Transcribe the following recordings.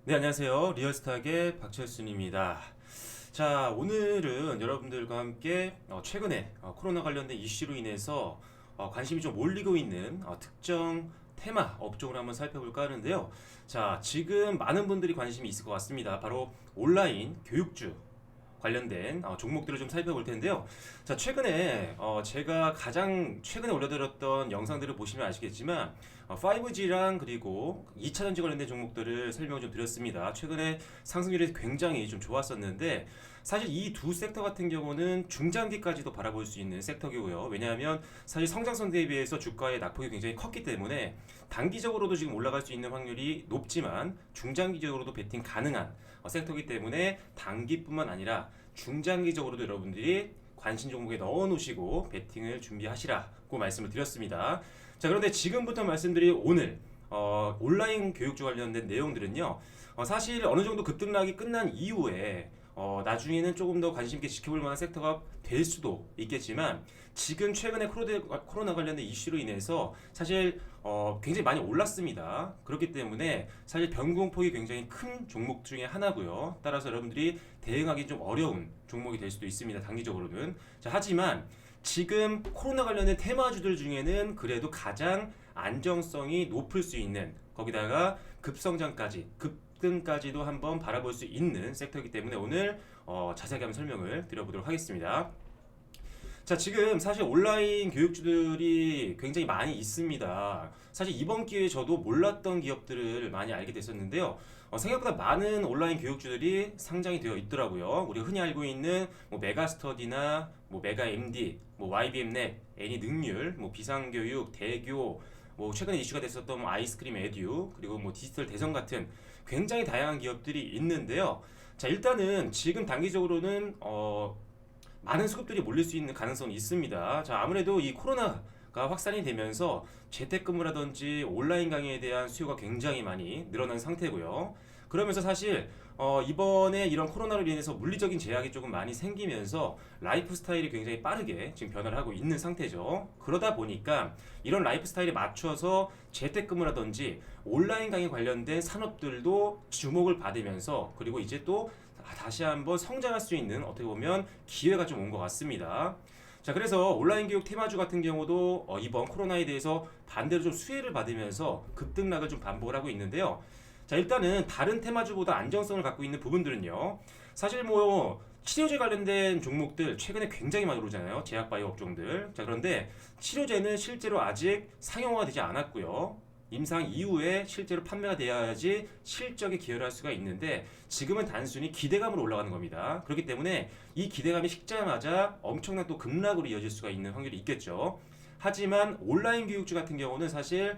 네, 안녕하세요. 리얼스탁의 박철순입니다. 자, 오늘은 여러분들과 함께 최근에 코로나 관련된 이슈로 인해서 관심이 좀 몰리고 있는 특정 테마 업종을 한번 살펴볼까 하는데요. 자, 지금 많은 분들이 관심이 있을 것 같습니다. 바로 온라인 교육주 관련된 종목들을 좀 살펴볼 텐데요. 자, 최근에 제가 가장 최근에 올려드렸던 영상들을 보시면 아시겠지만 5G랑 그리고 2차 전지 관련된 종목들을 설명을 좀 드렸습니다. 최근에 상승률이 굉장히 좀 좋았었는데 사실 이 두 섹터 같은 경우는 중장기까지도 바라볼 수 있는 섹터이고요. 왜냐하면 사실 성장성 대비해서 주가의 낙폭이 굉장히 컸기 때문에 단기적으로도 지금 올라갈 수 있는 확률이 높지만 중장기적으로도 베팅 가능한 섹터이기 때문에 단기뿐만 아니라 중장기적으로도 여러분들이 관심 종목에 넣어 놓으시고 베팅을 준비하시라고 말씀을 드렸습니다. 자, 그런데 지금부터 말씀드릴 오늘 온라인 교육주 관련된 내용들은요. 사실 어느 정도 급등락이 끝난 이후에 나중에는 조금 더 관심 있게 지켜볼 만한 섹터가 될 수도 있겠지만 지금 최근에 코로나 관련된 이슈로 인해서 사실 굉장히 많이 올랐습니다. 그렇기 때문에 사실 변동폭이 굉장히 큰 종목 중에 하나고요. 따라서 여러분들이 대응하기 좀 어려운 종목이 될 수도 있습니다. 단기적으로는. 자, 하지만 지금 코로나 관련된 테마주들 중에는 그래도 가장 안정성이 높을 수 있는, 거기다가 급성장까지 급등까지도 한번 바라볼 수 있는 섹터이기 때문에 오늘 자세하게 한번 설명을 드려보도록 하겠습니다. 자, 지금 사실 온라인 교육주들이 굉장히 많이 있습니다. 사실 이번 기회에 저도 몰랐던 기업들을 많이 알게 됐었는데요. 생각보다 많은 온라인 교육주들이 상장이 되어 있더라고요. 우리가 흔히 알고 있는 뭐 메가스터디나 뭐 메가MD, 뭐 YBM넷, 애니능률, 뭐 비상교육, 대교, 뭐 최근에 이슈가 됐었던 뭐 아이스크림 에듀, 그리고 뭐 디지털 대전 같은 굉장히 다양한 기업들이 있는데요. 자, 일단은 지금 단기적으로는 많은 수급들이 몰릴 수 있는 가능성이 있습니다. 자, 아무래도 이 코로나가 확산이 되면서 재택근무라든지 온라인 강의에 대한 수요가 굉장히 많이 늘어난 상태고요. 그러면서 사실 이번에 이런 코로나로 인해서 물리적인 제약이 조금 많이 생기면서 라이프 스타일이 굉장히 빠르게 지금 변화를 하고 있는 상태죠. 그러다 보니까 이런 라이프 스타일에 맞춰서 재택근무라든지 온라인 강의 관련된 산업들도 주목을 받으면서 그리고 이제 또 다시 한번 성장할 수 있는 어떻게 보면 기회가 좀 온 것 같습니다. 자, 그래서 온라인 교육 테마주 같은 경우도 이번 코로나에 대해서 반대로 좀 수혜를 받으면서 급등락을 좀 반복을 하고 있는데요. 자, 일단은 다른 테마주보다 안정성을 갖고 있는 부분들은요. 사실 뭐 치료제 관련된 종목들 최근에 굉장히 많이 오르잖아요. 제약바이오 업종들. 자, 그런데 치료제는 실제로 아직 상용화되지 않았고요. 임상 이후에 실제로 판매가 되어야지 실적에 기여를 할 수가 있는데 지금은 단순히 기대감으로 올라가는 겁니다. 그렇기 때문에 이 기대감이 식자마자 엄청난 또 급락으로 이어질 수가 있는 확률이 있겠죠. 하지만 온라인 교육주 같은 경우는 사실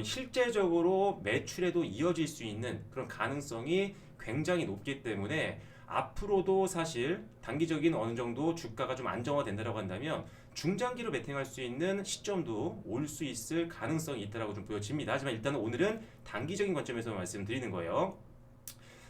실제적으로 매출에도 이어질 수 있는 그런 가능성이 굉장히 높기 때문에 앞으로도 사실 단기적인 어느 정도 주가가 좀 안정화된다고 한다면 중장기로 베팅할 수 있는 시점도 올 수 있을 가능성이 있다고 좀 보여집니다. 하지만 일단은 오늘은 단기적인 관점에서 말씀드리는 거예요.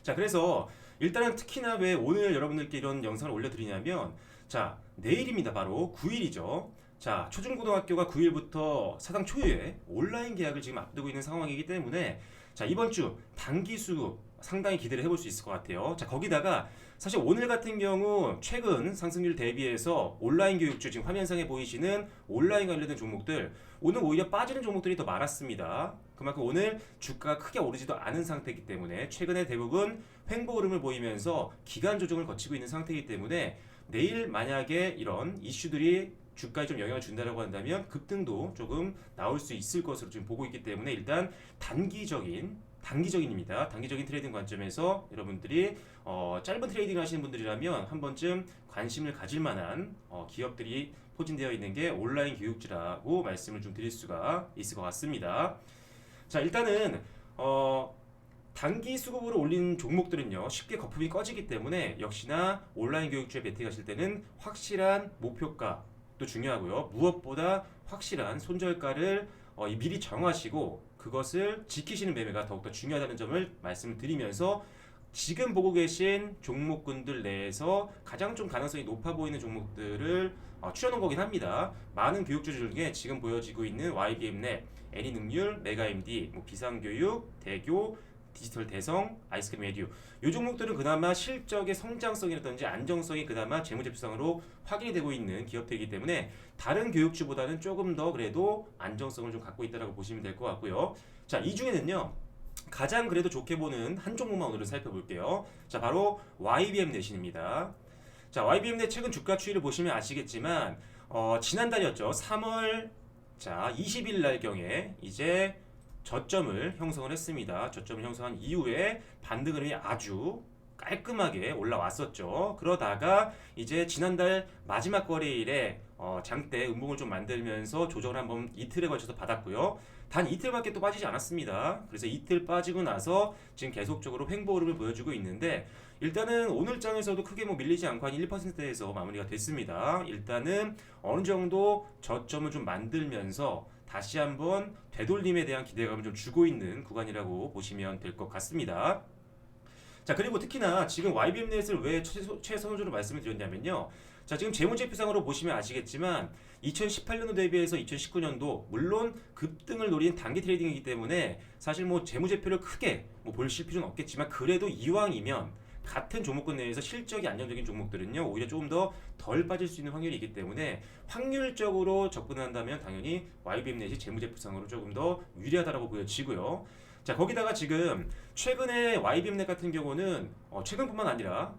자, 그래서 일단은 특히나 왜 오늘 여러분들께 이런 영상을 올려드리냐면 자, 내일입니다. 바로 9일이죠. 자, 초중고등학교가 9일부터 사당 초유의 온라인 계약을 지금 앞두고 있는 상황이기 때문에 자, 이번 주 단기 수급 상당히 기대를 해볼 수 있을 것 같아요. 자, 거기다가 사실 오늘 같은 경우 최근 상승률 대비해서 온라인 교육주 지금 화면상에 보이시는 온라인 관련된 종목들 오늘 오히려 빠지는 종목들이 더 많았습니다. 그만큼 오늘 주가가 크게 오르지도 않은 상태이기 때문에 최근에 대부분 횡보 흐름을 보이면서 기간 조정을 거치고 있는 상태이기 때문에 내일 만약에 이런 이슈들이 주가에 좀 영향을 준다라고 한다면 급등도 조금 나올 수 있을 것으로 지금 보고 있기 때문에 일단 단기적인입니다. 단기적인 트레이딩 관점에서 여러분들이 짧은 트레이딩 하시는 분들이라면 한 번쯤 관심을 가질 만한 기업들이 포진되어 있는 게 온라인 교육지라고 말씀을 좀 드릴 수가 있을 것 같습니다. 자, 일단은 단기 수급으로 올린 종목들은요 쉽게 거품이 꺼지기 때문에 역시나 온라인 교육주에 베팅하실 때는 확실한 목표가도 중요하고요. 무엇보다 확실한 손절가를 미리 정하시고 그것을 지키시는 매매가 더욱더 중요하다는 점을 말씀을 드리면서 지금 보고 계신 종목군들 내에서 가장 좀 가능성이 높아 보이는 종목들을 추려놓은 거긴 합니다. 많은 교육주 중에 지금 보여지고 있는 YBM넷, 애니능률, 메가MD, 뭐 비상교육, 대교, 디지털 대성, 아이스크림 에듀 이 종목들은 그나마 실적의 성장성이라든지 안정성이 그나마 재무제표상으로 확인이 되고 있는 기업들이기 때문에 다른 교육주보다는 조금 더 그래도 안정성을 좀 갖고 있다고 보시면 될 것 같고요. 자, 이 중에는요. 가장 그래도 좋게 보는 한 종목만 오늘은 살펴볼게요. 자, 바로 YBM 넷입니다. 자, YBM 넷 최근 주가 추이를 보시면 아시겠지만 지난달이었죠. 3월 자 20일 날경에 이제 저점을 형성을 했습니다. 저점을 형성한 이후에 반등 흐름이 아주 깔끔하게 올라왔었죠. 그러다가 이제 지난달 마지막 거래일에 장대 음봉을 좀 만들면서 조정을 한번 이틀에 걸쳐서 받았고요. 단 이틀밖에 또 빠지지 않았습니다. 그래서 이틀 빠지고 나서 지금 계속적으로 횡보 흐름을 보여주고 있는데 일단은 오늘 장에서도 크게 뭐 밀리지 않고 한 1%대에서 마무리가 됐습니다. 일단은 어느 정도 저점을 좀 만들면서 다시 한번 되돌림에 대한 기대감을 좀 주고 있는 구간이라고 보시면 될 것 같습니다. 자, 그리고 특히나 지금 YBM넷을 왜 최선호주로 말씀을 드렸냐면요. 자, 지금 재무제표상으로 보시면 아시겠지만 2018년도 대비해서 2019년도 물론 급등을 노린 단기 트레이딩이기 때문에 사실 뭐 재무제표를 크게 뭐 보실 필요는 없겠지만 그래도 이왕이면 같은 종목군 내에서 실적이 안정적인 종목들은요 오히려 조금 더 덜 빠질 수 있는 확률이 있기 때문에 확률적으로 접근을 한다면 당연히 YBM넷이 재무제표상으로 조금 더 유리하다라고 보여지고요. 자, 거기다가 지금 최근에 YBM넷 같은 경우는 최근뿐만 아니라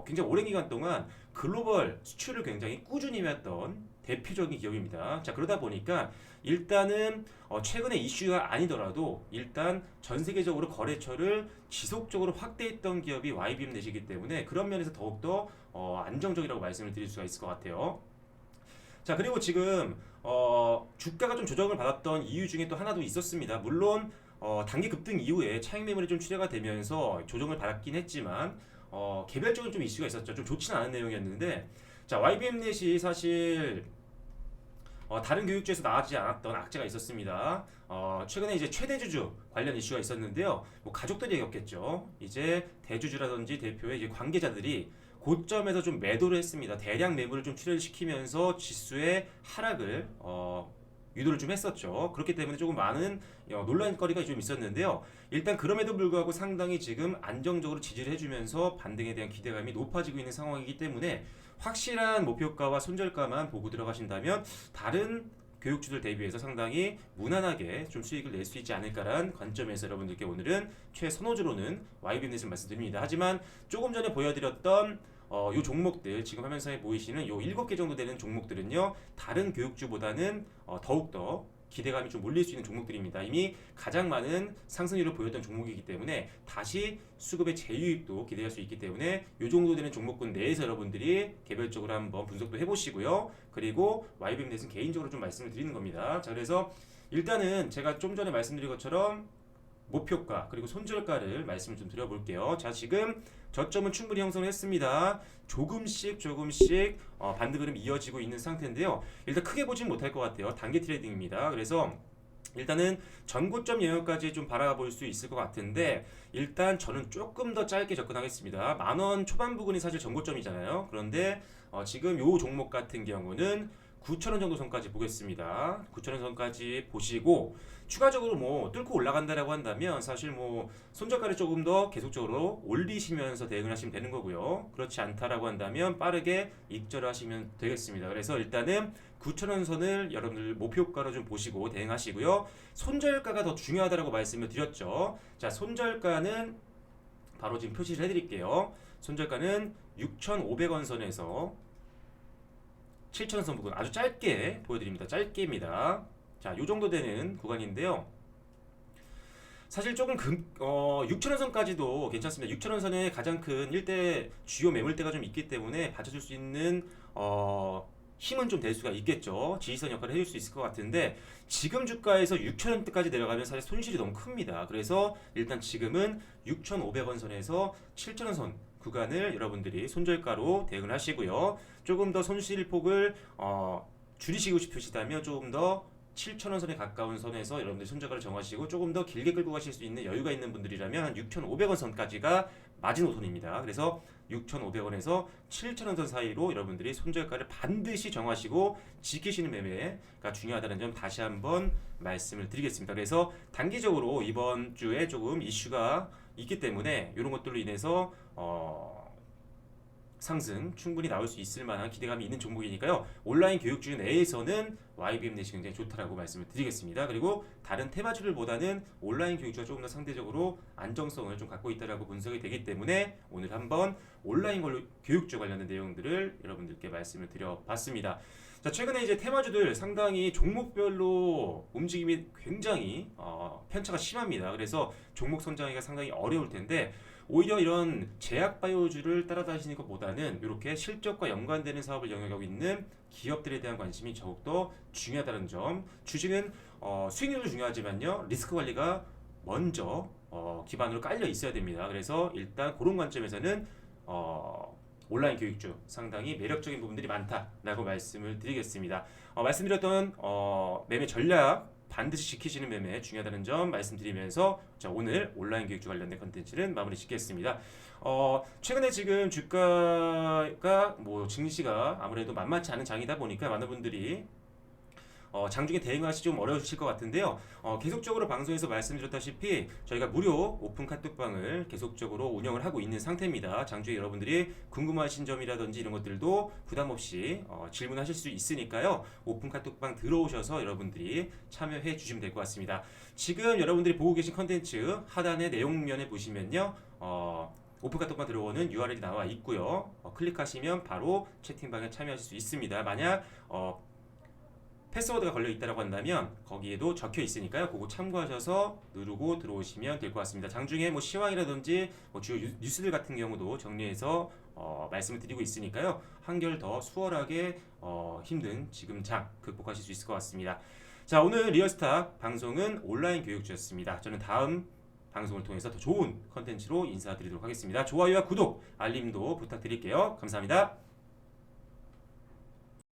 굉장히 오랜 기간 동안 글로벌 수출을 굉장히 꾸준히 해왔던 대표적인 기업입니다. 자, 그러다 보니까 일단은 최근에 이슈가 아니더라도 일단 전 세계적으로 거래처를 지속적으로 확대했던 기업이 YBM넷이기 때문에 그런 면에서 더욱더 안정적이라고 말씀을 드릴 수가 있을 것 같아요. 자, 그리고 지금 주가가 좀 조정을 받았던 이유 중에 또 하나도 있었습니다. 물론 단기 급등 이후에 차익 매물이 좀 출회가 되면서 조정을 받았긴 했지만 개별적인 좀 이슈가 있었죠. 좀 좋지는 않은 내용이었는데 자, YBM넷이 사실 다른 교육주에서 나오지 않았던 악재가 있었습니다. 최근에 이제 최대주주 관련 이슈가 있었는데요. 뭐 가족들이 겪겠죠. 이제 대주주라든지 대표의 이제 관계자들이 고점에서 좀 매도를 했습니다. 대량 매물을 좀 출현시키면서 지수의 하락을 유도를 좀 했었죠. 그렇기 때문에 조금 많은 논란거리가 좀 있었는데요. 일단 그럼에도 불구하고 상당히 지금 안정적으로 지지를 해주면서 반등에 대한 기대감이 높아지고 있는 상황이기 때문에 확실한 목표가와 손절가만 보고 들어가신다면 다른 교육주들 대비해서 상당히 무난하게 좀 수익을 낼 수 있지 않을까라는 관점에서 여러분들께 오늘은 최선호주로는 YBN넷을 말씀드립니다. 하지만 조금 전에 보여드렸던 요 종목들 지금 화면상에 보이시는 요 7개 정도 되는 종목들은요 다른 교육주보다는 더욱더 기대감이 좀 몰릴 수 있는 종목들입니다. 이미 가장 많은 상승률을 보였던 종목이기 때문에 다시 수급의 재유입도 기대할 수 있기 때문에 이 정도 되는 종목군 내에서 여러분들이 개별적으로 한번 분석도 해보시고요. 그리고 YBM넷은 개인적으로 좀 말씀을 드리는 겁니다. 자, 그래서 일단은 제가 좀 전에 말씀드린 것처럼 목표가 그리고 손절가를 말씀을 좀 드려볼게요. 자, 지금 저점은 충분히 형성을 했습니다. 조금씩 반등 흐름이 이어지고 있는 상태인데요. 일단 크게 보진 못할 것 같아요. 단기 트레이딩입니다. 그래서 일단은 전고점 영역까지 좀 바라볼 수 있을 것 같은데 일단 저는 조금 더 짧게 접근하겠습니다. 10,000원 초반 부근이 사실 전고점이잖아요. 그런데 지금 요 종목 같은 경우는 9,000원 정도 선까지 보겠습니다. 9,000원 선까지 보시고 추가적으로 뭐 뚫고 올라간다라고 한다면 사실 뭐 손절가를 조금 더 계속적으로 올리시면서 대응을 하시면 되는 거고요. 그렇지 않다라고 한다면 빠르게 익절을 하시면 되겠습니다. 그래서 일단은 9,000원 선을 여러분들 목표가로 좀 보시고 대응하시고요. 손절가가 더 중요하다라고 말씀을 드렸죠. 자, 손절가는 바로 지금 표시를 해드릴게요. 손절가는 6,500원 선에서 7,000원 선 부분 아주 짧게 보여드립니다. 짧게입니다. 자, 요 정도 되는 구간인데요. 사실 조금 6,000원 선까지도 괜찮습니다. 6,000원 선에 가장 큰 일대 주요 매물대가 좀 있기 때문에 받쳐줄 수 있는 힘은 좀 될 수가 있겠죠. 지지선 역할을 해줄 수 있을 것 같은데 지금 주가에서 6,000원대까지 내려가면 사실 손실이 너무 큽니다. 그래서 일단 지금은 6,500원 선에서 7,000원 선 구간을 여러분들이 손절가로 대응을 하시고요. 조금 더 손실폭을 줄이시고 싶으시다면 조금 더 7,000원 선에 가까운 선에서 여러분들 손절가를 정하시고 조금 더 길게 끌고 가실 수 있는 여유가 있는 분들이라면 한 6,500원 선까지가 마지노선입니다. 그래서 6,500원에서 7,000원 선 사이로 여러분들이 손절가를 반드시 정하시고 지키시는 매매가 중요하다는 점 다시 한번 말씀을 드리겠습니다. 그래서 단기적으로 이번 주에 조금 이슈가 있기 때문에 이런 것들로 인해서 상승 충분히 나올 수 있을 만한 기대감이 있는 종목이니까요. 온라인 교육주 내에서는 YBM 넷이 굉장히 좋다라고 말씀을 드리겠습니다. 그리고 다른 테마주들보다는 온라인 교육주가 조금 더 상대적으로 안정성을 좀 갖고 있다라고 분석이 되기 때문에 오늘 한번 온라인 교육주 관련된 내용들을 여러분들께 말씀을 드려봤습니다. 자, 최근에 이제 테마주들 상당히 종목별로 움직임이 굉장히 편차가 심합니다. 그래서 종목 선정하기가 상당히 어려울 텐데 오히려 이런 제약바이오주를 따라다니시는 것보다는 이렇게 실적과 연관되는 사업을 영역하고 있는 기업들에 대한 관심이 더욱더 중요하다는 점. 주식은 수익률도 중요하지만요, 리스크 관리가 먼저 기반으로 깔려 있어야 됩니다. 그래서 일단 그런 관점에서는 온라인 교육주 상당히 매력적인 부분들이 많다라고 말씀을 드리겠습니다. 말씀드렸던 매매 전략 반드시 지키시는 매매 중요하다는 점 말씀드리면서 자, 오늘 온라인 교육주 관련된 컨텐츠는 마무리 짓겠습니다. 최근에 지금 주가가 증시가 아무래도 만만치 않은 장이다 보니까 많은 분들이 장중에 대응하시 좀 어려우실 것 같은데요. 계속적으로 방송에서 말씀드렸다시피 저희가 무료 오픈 카톡방을 계속적으로 운영을 하고 있는 상태입니다. 장중에 여러분들이 궁금하신 점이라든지 이런 것들도 부담 없이 질문하실 수 있으니까요. 오픈 카톡방 들어오셔서 여러분들이 참여해 주시면 될 것 같습니다. 지금 여러분들이 보고 계신 컨텐츠 하단의 내용면에 보시면요. 오픈 카톡방 들어오는 URL이 나와 있고요. 클릭하시면 바로 채팅방에 참여하실 수 있습니다. 만약 패스워드가 걸려 있다고 한다면 거기에도 적혀 있으니까요. 그거 참고하셔서 누르고 들어오시면 될 것 같습니다. 장중에 시황이라든지 주요 뉴스들 같은 경우도 정리해서 말씀을 드리고 있으니까요. 한결 더 수월하게 힘든 지금 장 극복하실 수 있을 것 같습니다. 자, 오늘 리얼스탁 방송은 온라인 교육주였습니다. 저는 다음 방송을 통해서 더 좋은 컨텐츠로 인사드리도록 하겠습니다. 좋아요와 구독, 알림도 부탁드릴게요. 감사합니다.